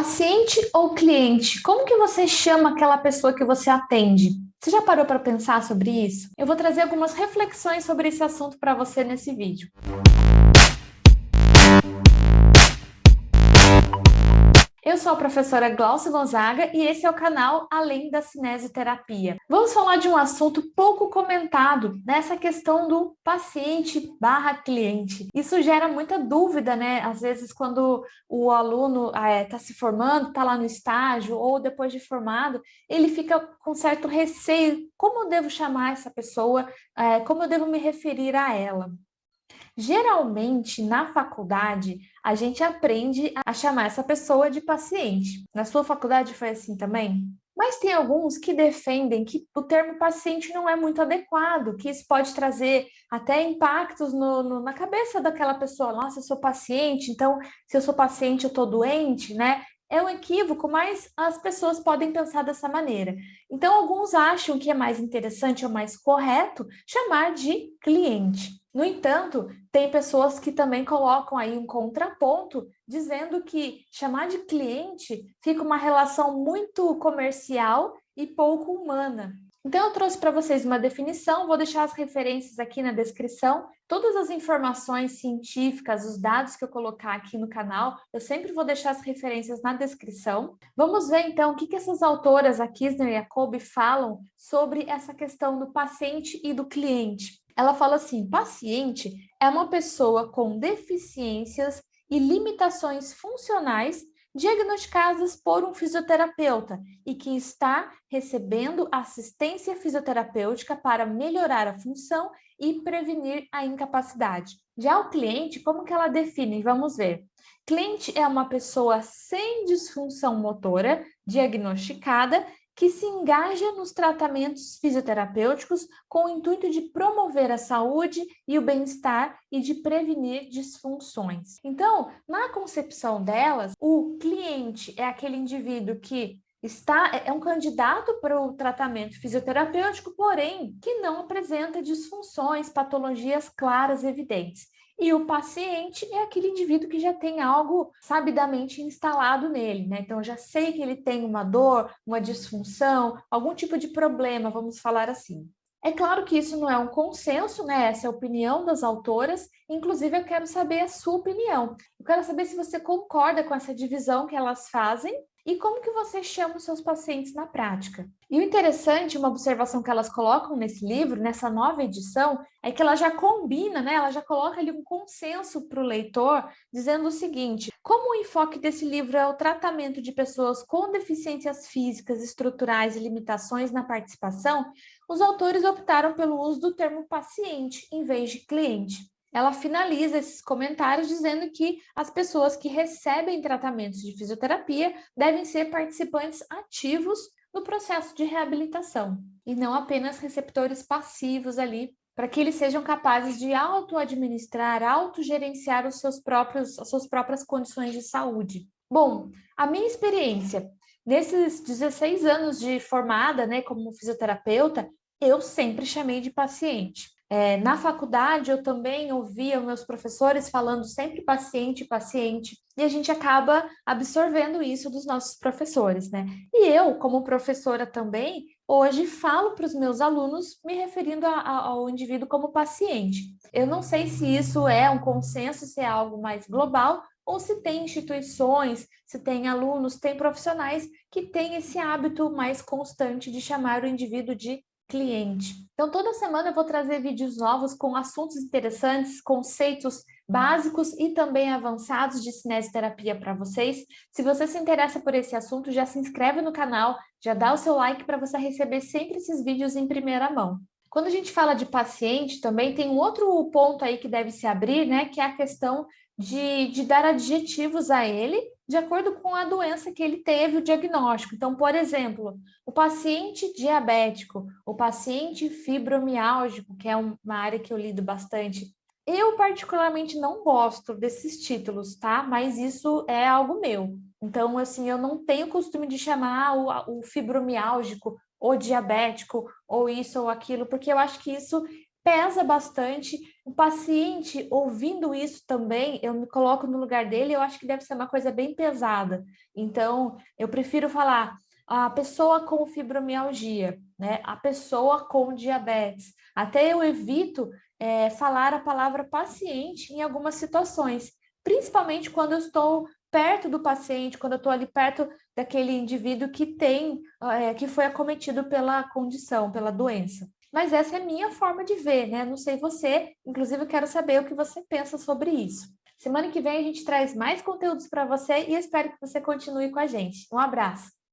Paciente ou cliente? Como que você chama aquela pessoa que você atende? Você já parou para pensar sobre isso? Eu vou trazer algumas reflexões sobre esse assunto para você nesse vídeo. Eu sou a professora Glaucia Gonzaga e esse é o canal Além da Cinesioterapia. Vamos falar de um assunto pouco comentado, nessa questão do paciente barra cliente. Isso gera muita dúvida, né? Às vezes quando o aluno está se formando, está lá no estágio ou depois de formado, ele fica com certo receio. Como eu devo chamar essa pessoa? Como eu devo me referir a ela? Geralmente, na faculdade, a gente aprende a chamar essa pessoa de paciente. Na sua faculdade foi assim também? Mas tem alguns que defendem que o termo paciente não é muito adequado, que isso pode trazer até impactos na cabeça daquela pessoa. Nossa, eu sou paciente, então se eu sou paciente, eu estou doente, né? É um equívoco, mas as pessoas podem pensar dessa maneira. Então, alguns acham que é mais interessante ou mais correto chamar de cliente. No entanto, tem pessoas que também colocam aí um contraponto, dizendo que chamar de cliente fica uma relação muito comercial e pouco humana. Então, eu trouxe para vocês uma definição, vou deixar as referências aqui na descrição. Todas as informações científicas, os dados que eu colocar aqui no canal, eu sempre vou deixar as referências na descrição. Vamos ver, então, o que essas autoras, a Kisner e a Kolbe, falam sobre essa questão do paciente e do cliente. Ela fala assim: paciente é uma pessoa com deficiências e limitações funcionais diagnosticadas por um fisioterapeuta e que está recebendo assistência fisioterapêutica para melhorar a função e prevenir a incapacidade. Já o cliente, como que ela define? Vamos ver. Cliente é uma pessoa sem disfunção motora diagnosticada que se engaja nos tratamentos fisioterapêuticos com o intuito de promover a saúde e o bem-estar e de prevenir disfunções. Então, na concepção delas, o cliente é aquele indivíduo que é um candidato para o tratamento fisioterapêutico, porém, que não apresenta disfunções, patologias claras e evidentes. E o paciente é aquele indivíduo que já tem algo sabidamente instalado nele, né? Então, eu já sei que ele tem uma dor, uma disfunção, algum tipo de problema, vamos falar assim. É claro que isso não é um consenso, né? Essa é a opinião das autoras. Inclusive, eu quero saber a sua opinião. Eu quero saber se você concorda com essa divisão que elas fazem e como que você chama os seus pacientes na prática. E o interessante, uma observação que elas colocam nesse livro, nessa nova edição, é que ela já combina, né? Ela já coloca ali um consenso para o leitor, dizendo o seguinte: como o enfoque desse livro é o tratamento de pessoas com deficiências físicas, estruturais e limitações na participação, os autores optaram pelo uso do termo paciente em vez de cliente. Ela finaliza esses comentários dizendo que as pessoas que recebem tratamentos de fisioterapia devem ser participantes ativos no processo de reabilitação e não apenas receptores passivos ali, para que eles sejam capazes de auto-administrar, autogerenciar as suas próprias condições de saúde. Bom, a minha experiência nesses 16 anos de formada, né, como fisioterapeuta, eu sempre chamei de paciente. Na faculdade, eu também ouvia meus professores falando sempre paciente, paciente, e a gente acaba absorvendo isso dos nossos professores, né? E eu, como professora também, hoje falo para os meus alunos me referindo ao indivíduo como paciente. Eu não sei se isso é um consenso, se é algo mais global, ou se tem instituições, se tem alunos, tem profissionais que têm esse hábito mais constante de chamar o indivíduo de cliente. Então, toda semana eu vou trazer vídeos novos com assuntos interessantes, conceitos básicos e também avançados de cinesioterapia para vocês. Se você se interessa por esse assunto, já se inscreve no canal, já dá o seu like para você receber sempre esses vídeos em primeira mão. Quando a gente fala de paciente, também tem um outro ponto aí que deve se abrir, né? Que é a questão de dar adjetivos a ele de acordo com a doença que ele teve, o diagnóstico. Então, por exemplo, o paciente diabético, o paciente fibromialgico, que é uma área que eu lido bastante. Eu, particularmente, não gosto desses títulos, tá? Mas isso é algo meu. Então, assim, eu não tenho costume de chamar o fibromialgico, ou diabético, ou isso ou aquilo, porque eu acho que isso pesa bastante. O paciente, ouvindo isso também, eu me coloco no lugar dele, eu acho que deve ser uma coisa bem pesada. Então, eu prefiro falar a pessoa com fibromialgia, né? A pessoa com diabetes. Até eu evito falar a palavra paciente em algumas situações, principalmente quando eu estou perto do paciente, quando eu estou ali perto daquele indivíduo que que foi acometido pela condição, pela doença. Mas essa é a minha forma de ver, né? Não sei você, inclusive eu quero saber o que você pensa sobre isso. Semana que vem a gente traz mais conteúdos para você e eu espero que você continue com a gente. Um abraço!